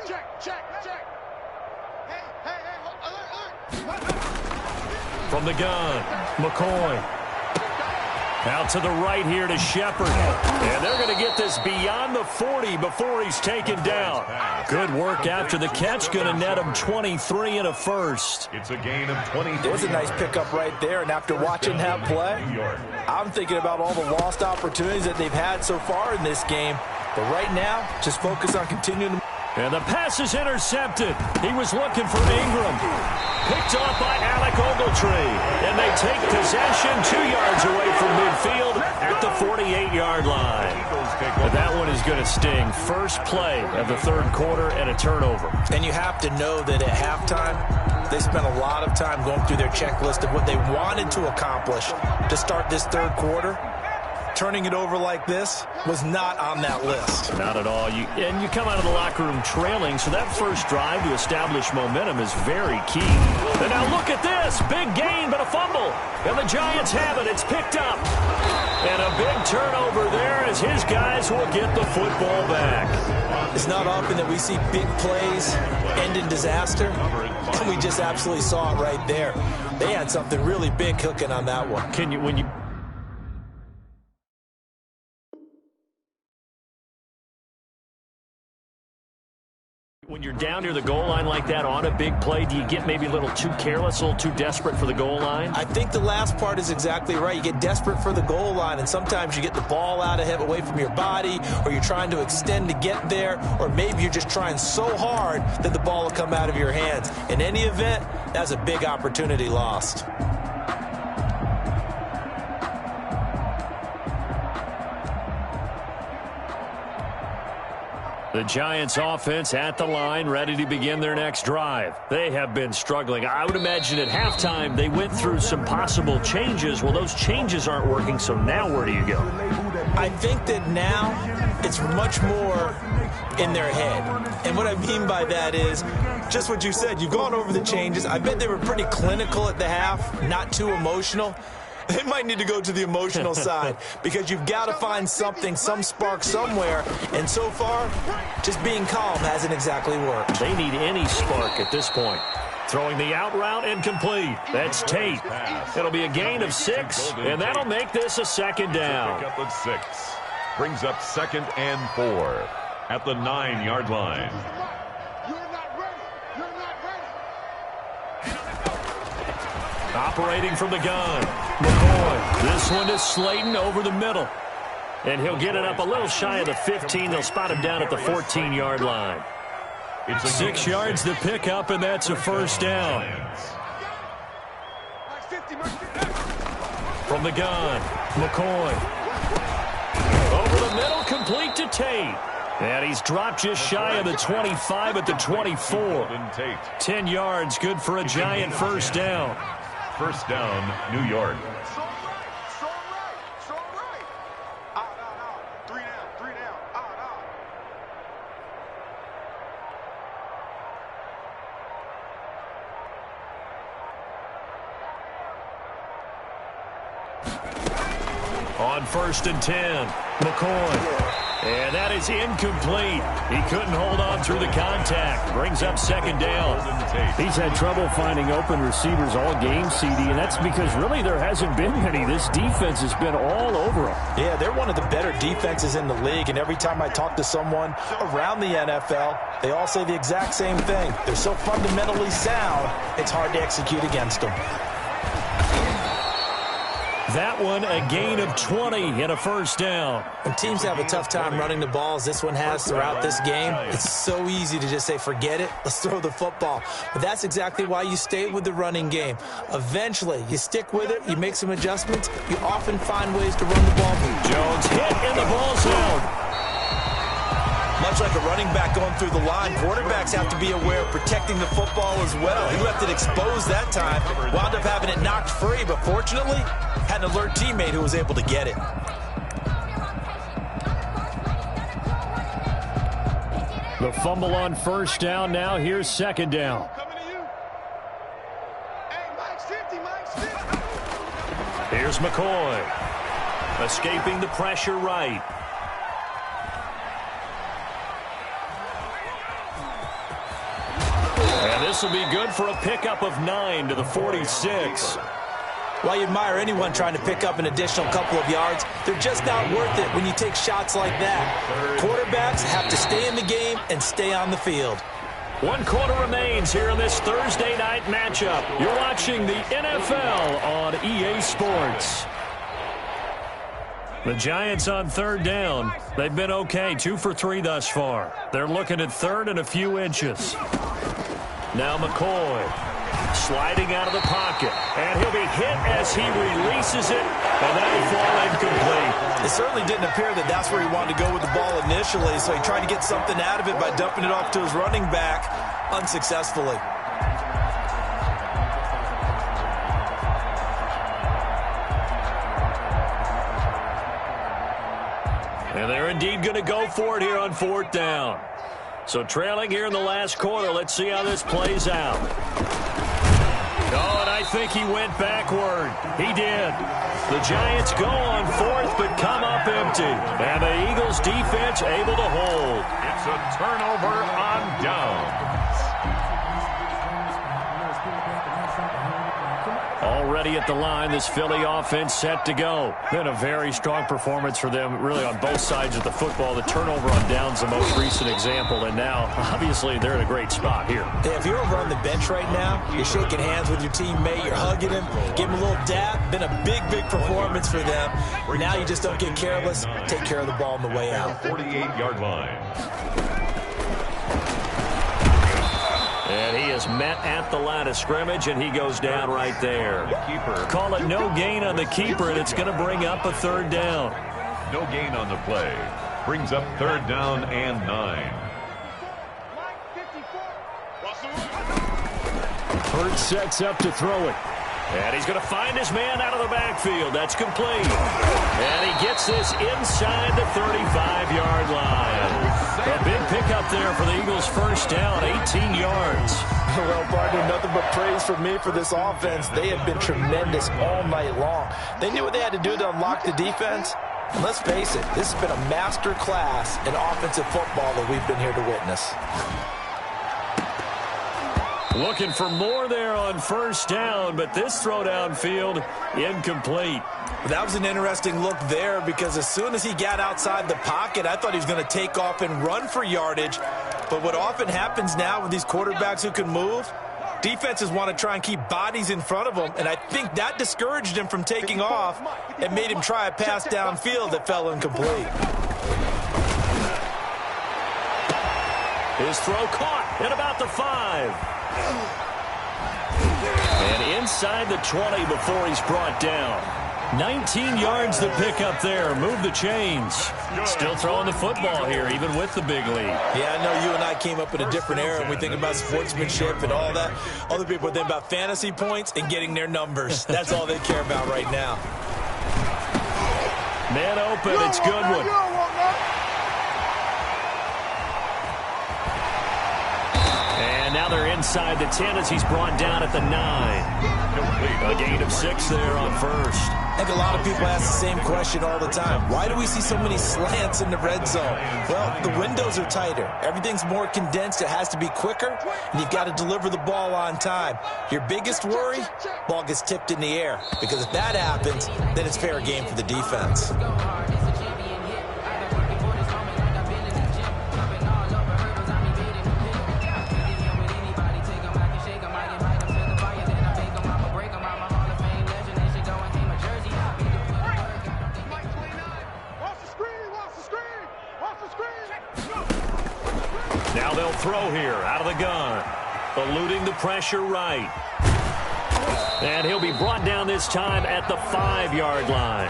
S9: From the gun, McCoy. Out to the right here to Shepard. And they're going to get this beyond the 40 before he's taken down. Good work after the catch. Going to net him 23 and a first.
S10: It's a gain of 20.
S11: It was a nice pickup right there. And after watching that play, I'm thinking about all the lost opportunities that they've had so far in this game. But right now, just focus on continuing.
S9: And the pass is intercepted. He was looking for Ingram. Picked off by Alec Ogletree. And they take possession 2 yards away from midfield at the 48-yard line. But that one is going to sting. First play of the third quarter and a turnover.
S11: And you have to know that at halftime, they spent a lot of time going through their checklist of what they wanted to accomplish to start this third quarter. Turning it over like this was not on that list.
S9: Not at all. And you come out of the locker room trailing, so that first drive to establish momentum is very key. And now look at this. Big gain, but a fumble. And the Giants have it. It's picked up. And a big turnover there as his guys will get the football back.
S11: It's not often that we see big plays end in disaster. And we just absolutely saw it right there. They had something really big cooking on that one.
S9: When you're down near the goal line like that on a big play, do you get maybe a little too careless, a little too desperate for the goal line?
S11: I think the last part is exactly right. You get desperate for the goal line, and sometimes you get the ball out ahead away from your body, or you're trying to extend to get there, or maybe you're just trying so hard that the ball will come out of your hands. In any event, that's a big opportunity lost.
S9: The Giants offense at the line, ready to begin their next drive. They have been struggling. I would imagine at halftime they went through some possible changes. Well, those changes aren't working, so now where do you go?
S11: I think that now it's much more in their head. And what I mean by that is just what you said. You've gone over the changes. I bet they were pretty clinical at the half, not too emotional. They might need to go to the emotional side because you've got to find something, some spark somewhere. And so far, just being calm hasn't exactly worked.
S9: They need any spark at this point. Throwing the out route incomplete. That's Tate. It'll be a gain of 6, and that'll make this a second down.
S10: Pick up at 6. Brings up 2nd and 4 at the 9-yard line.
S9: Operating from the gun, McCoy. This one is Slayton over the middle. And he'll get it up a little shy of the 15. They'll spot him down at the 14-yard line. It's 6 yards to pick up, and that's a first down. From the gun, McCoy. Over the middle, complete to Tate. And he's dropped just shy of the 25 at the 24. 10 yards, good for a Giant first down.
S10: First down, New York.
S9: On 1st and 10, McCoy. And that is incomplete. He couldn't hold on through the contact. Brings up 2nd down.
S12: He's had trouble finding open receivers all game, CD, and that's because really there hasn't been many. This defense has been all over him.
S11: Yeah, they're one of the better defenses in the league, and every time I talk to someone around the NFL, they all say the exact same thing. They're so fundamentally sound, it's hard to execute against them.
S9: That one, a gain of 20 and a first down.
S11: When teams have a tough time running the ball, as this one has throughout this game, it's so easy to just say, forget it, let's throw the football. But that's exactly why you stay with the running game. Eventually, you stick with it, you make some adjustments, you often find ways to run the ball.
S9: Jones hit, and the ball's out.
S11: Much like a running back going through the line, quarterbacks have to be aware of protecting the football as well. He left it exposed that time, wound up having it knocked free, but fortunately, had an alert teammate who was able to get it.
S9: The fumble on first down. Now here's 2nd down. Here's McCoy. Escaping the pressure right. This will be good for a pickup of 9 to the 46.
S11: While you admire anyone trying to pick up an additional couple of yards, they're just not worth it when you take shots like that. Quarterbacks have to stay in the game and stay on the field.
S9: 1 quarter remains here in this Thursday night matchup. You're watching the NFL on EA Sports. The Giants on 3rd down. They've been okay, 2 for 3 thus far. They're looking at 3rd and a few inches. Now McCoy sliding out of the pocket, and he'll be hit as he releases it, and that'll fall incomplete.
S11: It certainly didn't appear that that's where he wanted to go with the ball initially, so he tried to get something out of it by dumping it off to his running back unsuccessfully.
S9: And they're indeed going to go for it here on 4th down. So trailing here in the last quarter, let's see how this plays out. Oh, and I think he went backward. He did. The Giants go on 4th, but come up empty. And the Eagles defense able to hold.
S10: It's a turnover on downs.
S9: Already at the line, this Philly offense set to go. Been a very strong performance for them, really on both sides of the football. The turnover on downs, the most recent example, and now, obviously, they're in a great spot here.
S11: Hey, if you're over on the bench right now, you're shaking hands with your teammate, you're hugging him, give him a little dap. Been a big, big performance for them. Now you just don't get careless. Take care of the ball on the way out.
S10: 48-yard line.
S9: And he is met at the line of scrimmage, and he goes down right there. Call it no gain on the keeper, and it's going to bring up a 3rd down.
S10: No gain on the play. Brings up 3rd down and 9.
S12: Hurts sets up to throw it.
S9: And he's going to find his man out of the backfield. That's complete. And he gets this inside the 35-yard line. A big pickup there for the Eagles' 1st down, 18 yards.
S11: Well, partner, nothing but praise from me for this offense. They have been tremendous all night long. They knew what they had to do to unlock the defense. And let's face it, this has been a master class in offensive football that we've been here to witness.
S9: Looking for more there on 1st down, but this throw downfield incomplete.
S11: That was an interesting look there because as soon as he got outside the pocket, I thought he was going to take off and run for yardage. But what often happens now with these quarterbacks who can move, defenses want to try and keep bodies in front of them, and I think that discouraged him from taking off and made him try a pass downfield that fell incomplete.
S9: His throw caught at about the 5. And inside the 20 before he's brought down. 19 yards to pick up there. Move the chains. Still throwing the football here, even with the big lead.
S11: Yeah, I know you and I came up in a different era, and we think about sportsmanship and all that. Other people think about fantasy points and getting their numbers. That's all they care about right now.
S9: Man open, it's Goodwin. And now they're inside the 10 as he's brought down at the 9. A gain of 6 there on 1st.
S11: I think a lot of people ask the same question all the time. Why do we see so many slants in the red zone? Well, the windows are tighter. Everything's more condensed. It has to be quicker, and you've got to deliver the ball on time. Your biggest worry, ball gets tipped in the air. Because if that happens, then it's fair game for the defense.
S9: Now they'll throw here out of the gun. Eluding the pressure right. And he'll be brought down this time at the 5-yard line.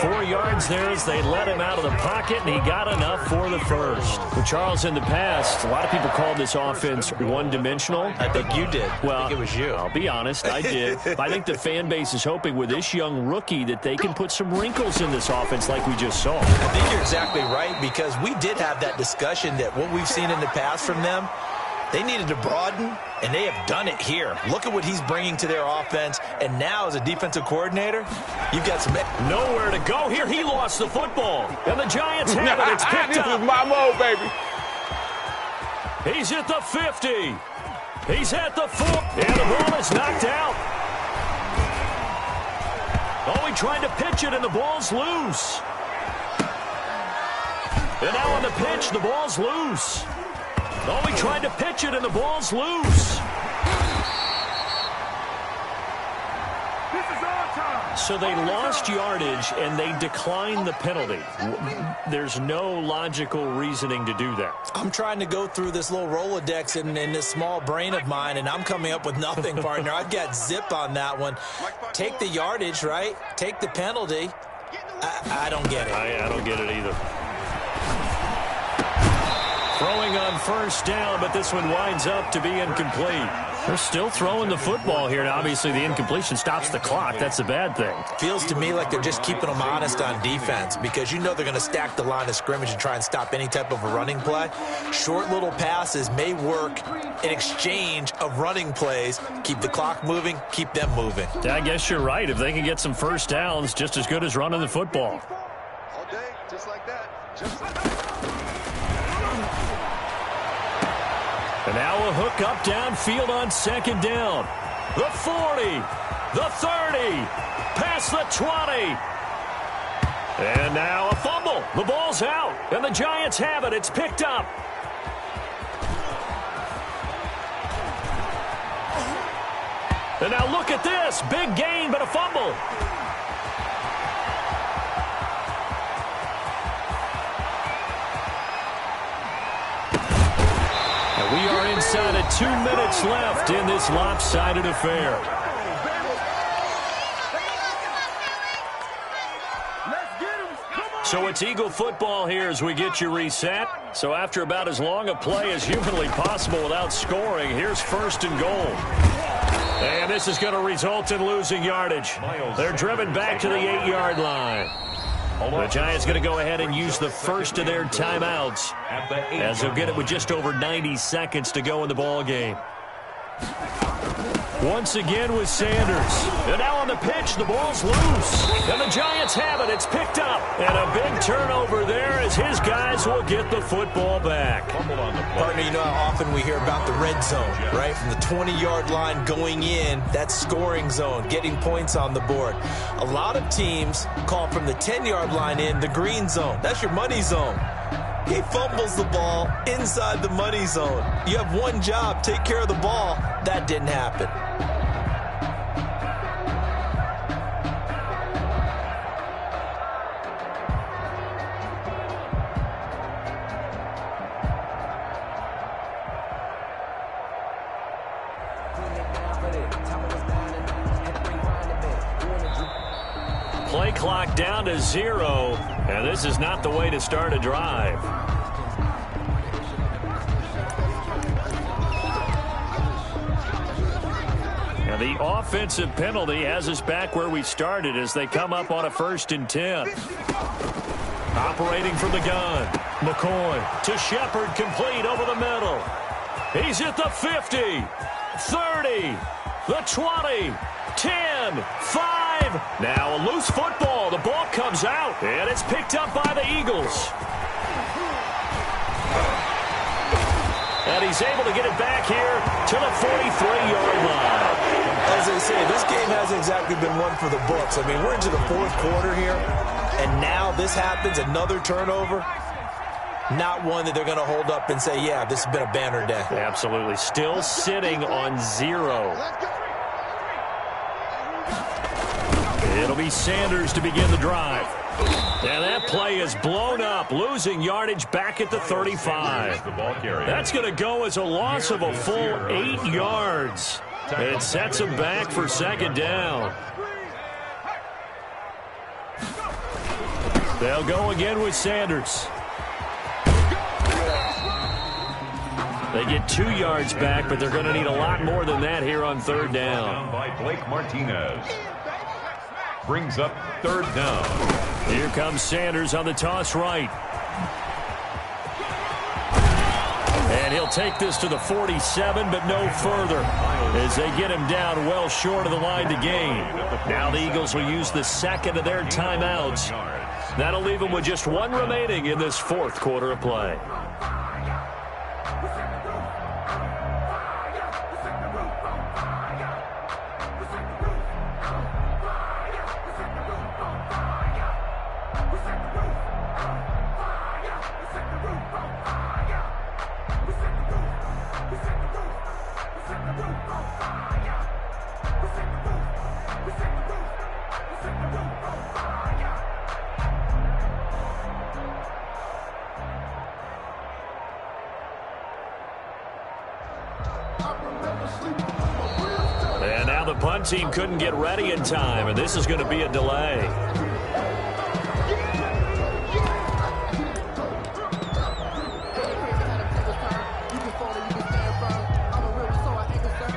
S9: 4 yards there as they let him out of the pocket, and he got enough for the 1st. Well, Charles, in the past, a lot of people called this offense one-dimensional.
S11: I think you did.
S9: Well,
S11: I think it was you.
S9: I'll be honest, I did. I think the fan base is hoping with this young rookie that they can put some wrinkles in this offense like we just saw.
S11: I think you're exactly right, because we did have that discussion that what we've seen in the past from them, they needed to broaden, and they have done it here. Look at what he's bringing to their offense, and now as a defensive coordinator, you've got some...
S9: Nowhere to go here. He lost the football, and the Giants have it. It's picked up.
S2: This is my mode, baby.
S9: He's at the 50. He's at the 4, and the ball is knocked out. Oh, he tried to pitch it, and the ball's loose. And now on the pitch, the ball's loose. Oh, he tried to pitch it, and the ball's loose. So they lost yardage, and they declined the penalty. There's no logical reasoning to do that.
S11: I'm trying to go through this little Rolodex in this small brain of mine, and I'm coming up with nothing, partner. I've got zip on that one. Take the yardage, right? Take the penalty. I don't get it.
S9: I don't get it either. Throwing on first down, but this one winds up to be incomplete. They're still throwing the football here, and obviously the incompletion stops the clock. That's a bad thing.
S11: Feels to me like they're just keeping them honest on defense because you know they're going to stack the line of scrimmage and try and stop any type of a running play. Short little passes may work in exchange of running plays. Keep the clock moving, keep them moving.
S9: I guess you're right. If they can get some first downs, just as good as running the football.
S2: All day, just like that. Just like that.
S9: And now a hook up downfield on second down. The 40, the 30, past the 20. And now a fumble. The ball's out, and the Giants have it. It's picked up. And now look at this. Big gain, but a fumble. We are inside of 2 minutes left in this lopsided affair. So it's Eagle football here as we get you reset. So after about as long a play as humanly possible without scoring, here's first and goal. And this is going to result in losing yardage. They're driven back to the 8-yard line. The Giants going to go ahead and use the first of their timeouts as they'll get it with just over 90 seconds to go in the ball game. Once again with Sanders. And now on the pitch, the ball's loose. And the Giants have it. It's picked up. And a big turnover there as his guys will get the football back.
S11: Partner, you know how often we hear about the red zone, right? From the 20-yard line going in, that's scoring zone, getting points on the board. A lot of teams call from the 10-yard line in the green zone. That's your money zone. He fumbles the ball inside the money zone. You have one job, take care of the ball. That didn't happen.
S9: Play clock down to 0, and this is not the way to start a drive. And the offensive penalty has us back where we started as they come up on a 1st and 10. Operating from the gun, McCoy to Shepard, complete over the middle. He's at the 50, 30, the 20, 10, 5. Now a loose football. The ball comes out, and it's picked up by the Eagles. And he's able to get it back here to the 43-yard line.
S11: As they say, this game hasn't exactly been one for the books. I mean, we're into the 4th quarter here, and now this happens, another turnover. Not one that they're going to hold up and say, yeah, this has been a banner day.
S9: Absolutely. Still sitting on 0. It'll be Sanders to begin the drive. And that play is blown up, losing yardage back at the 35. That's going to go as a loss of a full 8 yards. It sets him back for 2nd down. They'll go again with Sanders. They get 2 yards back, but they're going to need a lot more than that here on 3rd down.
S10: By Blake Martinez. Brings up 3rd down.
S9: Here comes Sanders on the toss right. And he'll take this to the 47, but no further as they get him down well short of the line to gain. Now the Eagles will use the 2nd of their timeouts. That'll leave them with just 1 remaining in this 4th quarter of play. And now the punt team couldn't get ready in time, and this is going to be a delay.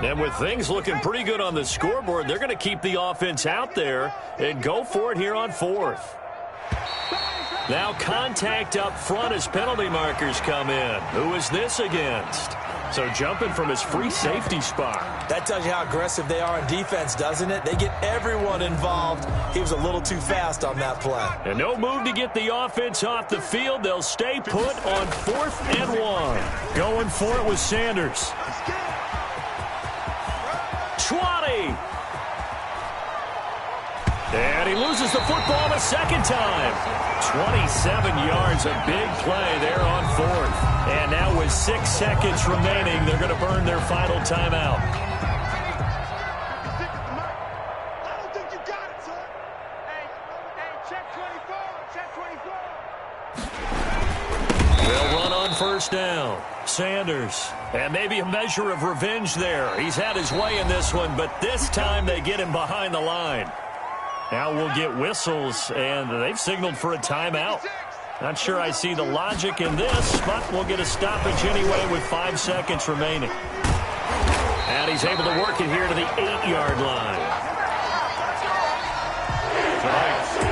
S9: And with things looking pretty good on the scoreboard, they're going to keep the offense out there and go for it here on 4th. Now contact up front as penalty markers come in. Who is this against? So jumping from his free safety spot.
S11: That tells you how aggressive they are on defense, doesn't it? They get everyone involved. He was a little too fast on that play.
S9: And no move to get the offense off the field. They'll stay put on 4th and 1. Going for it with Sanders. 20. And he loses the football a second time. 27 yards, a big play there on 4th. And now with 6 seconds remaining, they're going to burn their final timeout.
S6: I don't think you got it, son. Hey, check 24. Check 24.
S9: They'll run on first down. Sanders. And maybe a measure of revenge there. He's had his way in this one, but this time they get him behind the line. Now we'll get whistles, and they've signaled for a timeout. Not sure I see the logic in this, but we'll get a stoppage anyway with 5 seconds remaining. And he's able to work it here to the 8-yard line.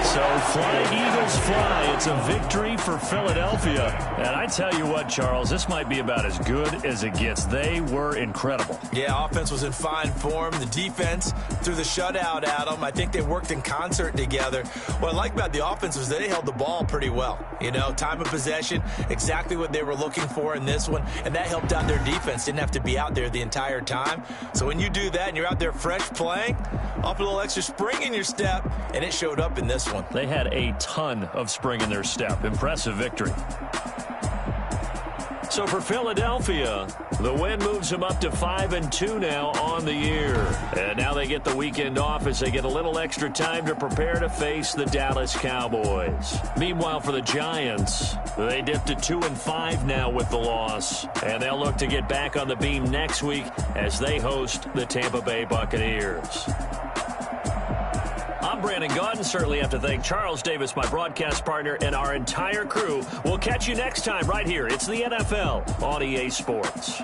S9: So fly, Eagles fly. It's a victory for Philadelphia. And I tell you what, Charles, this might be about as good as it gets. They were incredible.
S11: Yeah, offense was in fine form. The defense threw the shutout at them. I think they worked in concert together. What I like about the offense was they held the ball pretty well. You know, time of possession, exactly what they were looking for in this one. And that helped out their defense. Didn't have to be out there the entire time. So when you do that and you're out there fresh playing, off a little extra spring in your step, and it showed up in this one.
S9: They had a ton of spring in their step. Impressive victory. So for Philadelphia, the win moves them up to 5-2 now on the year. And now they get the weekend off as they get a little extra time to prepare to face the Dallas Cowboys. Meanwhile, for the Giants, they dipped to 2-5 now with the loss. And they'll look to get back on the beam next week as they host the Tampa Bay Buccaneers. I'm Brandon Gaudin. Certainly have to thank Charles Davis, my broadcast partner, and our entire crew. We'll catch you next time right here. It's the NFL on EA Sports.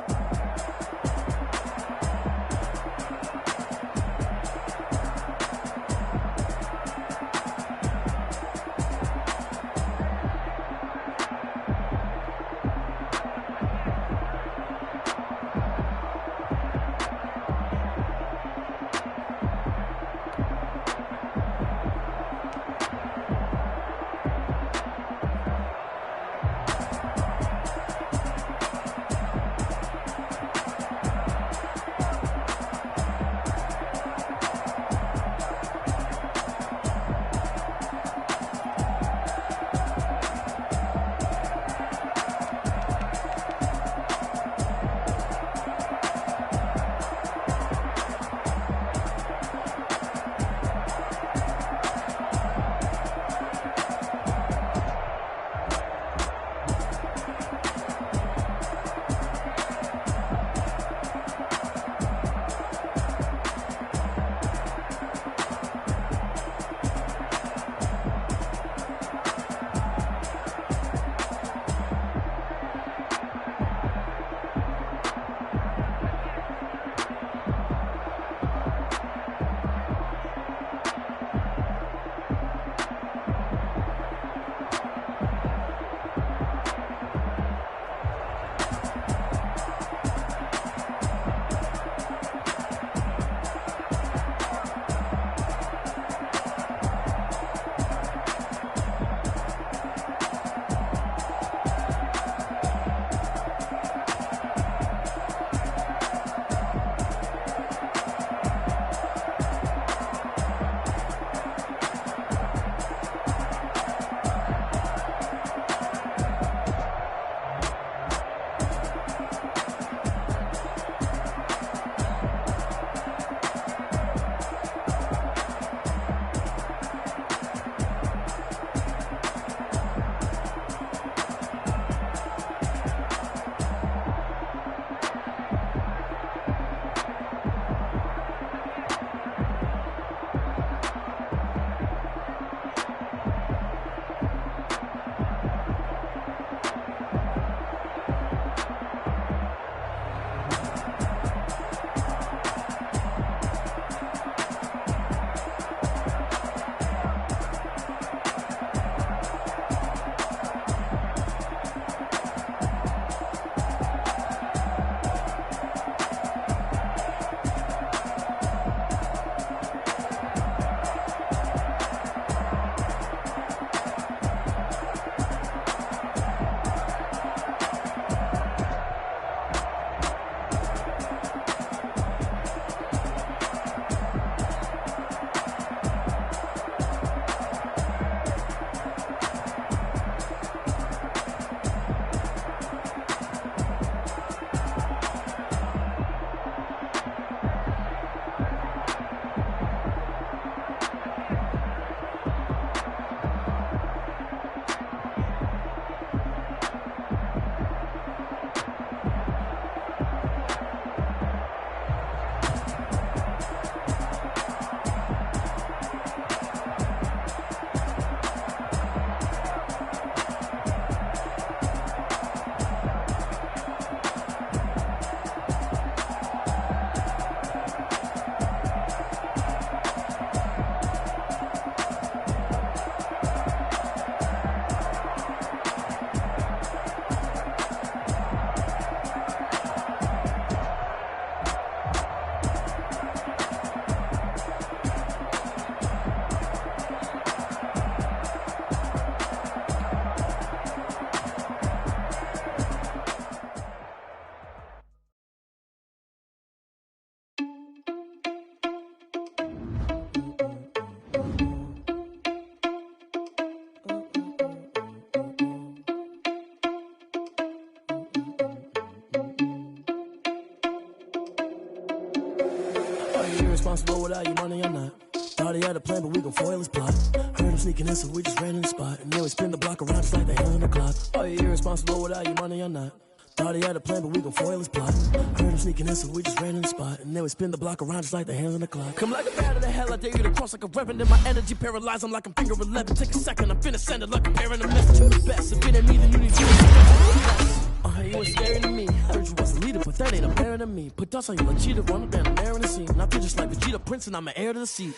S13: irresponsible without your money or not. Thought he had a plan, but we gon' foil his plot. Heard him sneaking in, so we just ran in the spot. And then we spin the block around just like the hand on the clock. Are you irresponsible without your money or not? Thought he had a plan, but we gon' foil his plot. Heard him sneaking in, so we just ran in the spot. And then we spin the block around just like the hands on the clock. Come like a bat of the hell, I dare you to cross like a weapon. And my energy paralyzed, I'm like I'm finger 11. Take a second, I'm finna send it like a parent a message. You the best, if it ain't me, then you need to. You was scaring to me. Heard you was a leader, but that ain't apparent to me. Put dust on you like cheetah, run up down the air in the scene. And I feel just like Vegeta Prince, and I'm an heir to the seat.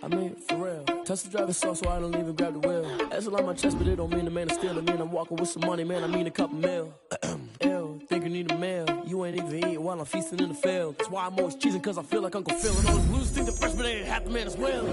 S13: I mean, for real. Touch the driver's soft, so I don't even grab the wheel. That's on my chest, but it don't mean the man is stealing. I mean, I'm walking with some money, man. I mean a couple mil. Ew, think you need a meal. You ain't even eating while I'm feasting in the field. That's why I'm always cheesing, cause I feel like Uncle Phil. And all those losers think the freshman ain't half the man as well.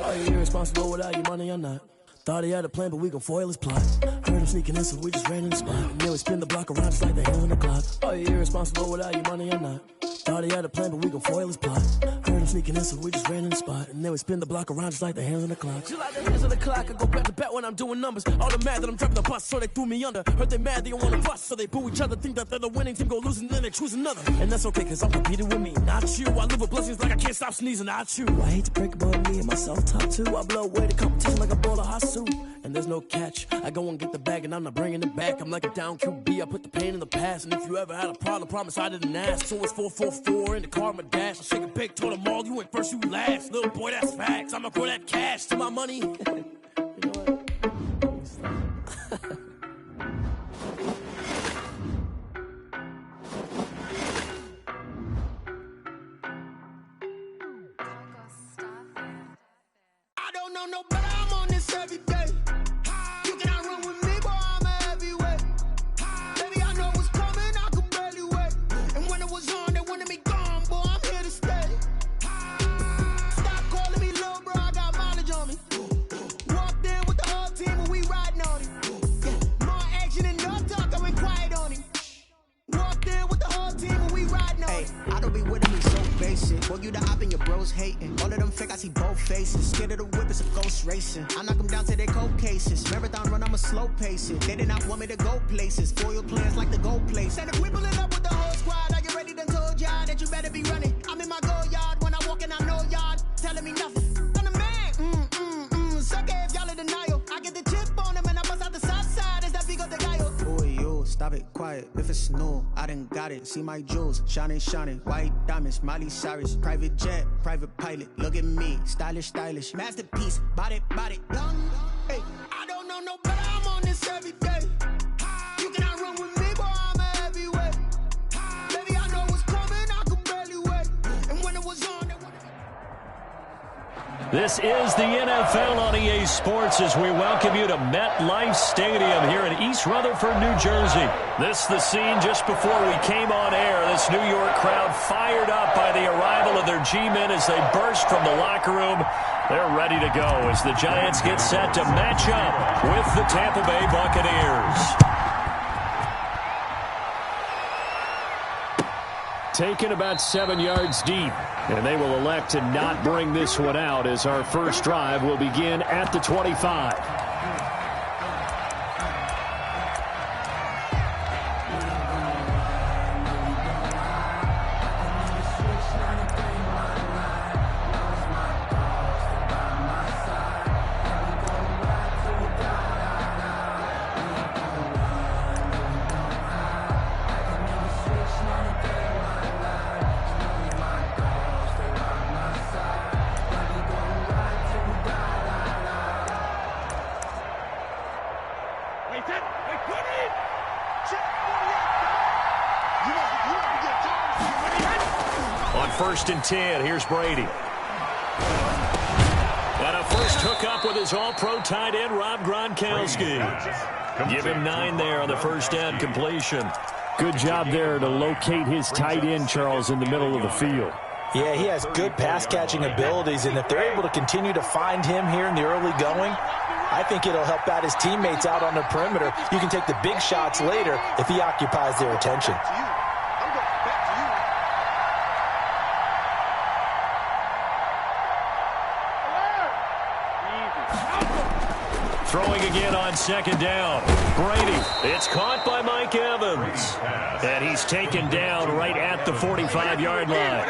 S13: Are you irresponsible without your money or not? Thought he had a plan, but we gon' foil his plot. Heard him sneaking in, so we just ran in the spot. And then we spin the block around just like the hands on the clock. Are you irresponsible without your money or not? Thought he had a plan, but we gon' foil his plot. Heard him sneaking in, so we just ran in the spot. And then we spin the block around just like the hands on the clock. Just like the hands on the clock, I go back to back when I'm doing numbers. All the mad that I'm dropping the bus, so they threw me under. Heard they mad, they don't wanna bust, so they boo each other. Think that they're the winning team, go losing, then they choose another. And that's okay, cause I'm competing with me, not you. I live with blessings like I can't stop sneezing, not you. I hate to break about me and myself top two. I blow away the competition like a bowl of hot soup. And there's no catch. I go and get the bag and I'm not bringing it back. I'm like a down QB, I put the pain in the past. And if you ever had a problem, promise I didn't ask. So it's 4-4-4 in the car, my dash. I shake a big, told them all, you ain't first, you last. Little boy, that's facts. I'ma throw that cash to my money. You know what?
S6: I don't know no better, I'm on this every day. You cannot run with me, boy, I'm a heavyweight. Baby, I know what's coming, I could barely wait. And when it was on, they wanted me gone, boy, I'm here to stay. Stop calling me little bro, I got mileage on me. Walked in with the whole team and we riding on it. Yeah, more action and no talk, I went quiet on him. Walked in with the whole team and we riding on it.
S7: I don't be with me so basic. Boy, you the op and your bros hating. All of them fake, I see both faces. Scared of the whip, it's a ghost racing. I knock them down to their cold cases. Marathon run, I'ma slow pace it. They did not want me to go places. Foil plans like the gold place. And if we pulling up with the whole squad, I get ready to told y'all that you better be running. I'm in my go yard when I walk in, I know y'all telling me nothing. I'm the man, sucker if y'all in denial. I get the chip on them and I bust out the south side. Is that big of the guy? Boy, yo, stop it, quiet. If it's new, I done got it. See my jewels, shining, shining. White diamonds, Miley Cyrus. Private jet, private pilot. Look at me, stylish, stylish. Masterpiece, body, young.
S6: Hey, I don't know no better, I'm on this every day. You cannot run with me, boy, I'm a heavyweight. Baby, I know what's coming, I could barely wait. And when it was on, they wanted me.
S9: This is the NFL on EA Sports as we welcome you to MetLife Stadium here in East Rutherford, New Jersey. This is the scene just before we came on air. This New York crowd fired up by the arrival of their G-men as they burst from the locker room. They're ready to go as the Giants get set to match up with the Tampa Bay Buccaneers.
S12: Taken about 7 yards deep. And they will elect to not bring this one out as our first drive will begin at the 25.
S9: On 1st and 10, here's Brady. And a first hookup with his all-pro tight end, Rob Gronkowski. Give him 9 there on the first down completion.
S12: Good job there to locate his tight end, Charles, in the middle of the field.
S11: Yeah, he has good pass-catching abilities, and if they're able to continue to find him here in the early going, I think it'll help out his teammates out on the perimeter. You can take the big shots later if he occupies their attention.
S9: Throwing again on second down. Brady. It's caught by Mike Evans. And he's taken down right at the 45-yard line.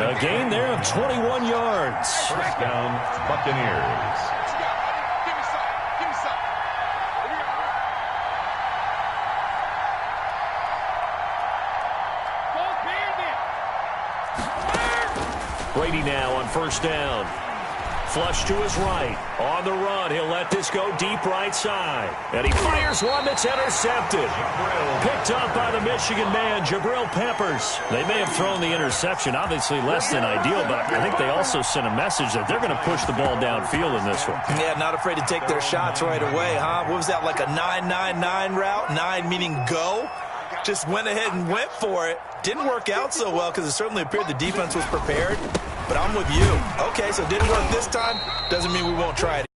S9: A gain there of 21 yards.
S10: First down, Buccaneers.
S9: Brady now on first down. Flush to his right. On the run, he'll let this go deep right side. And he fires one that's intercepted. Picked up by the Michigan man, Jabril Peppers. They may have thrown the interception, obviously less than ideal, but I think they also sent a message that they're going to push the ball downfield in this one.
S11: Yeah, not afraid to take their shots right away, huh? What was that, like a 9-9-9 route? 9 meaning go? Just went ahead and went for it. Didn't work out so well because it certainly appeared the defense was prepared. But I'm with you. Okay, so it didn't work this time. Doesn't mean we won't try it.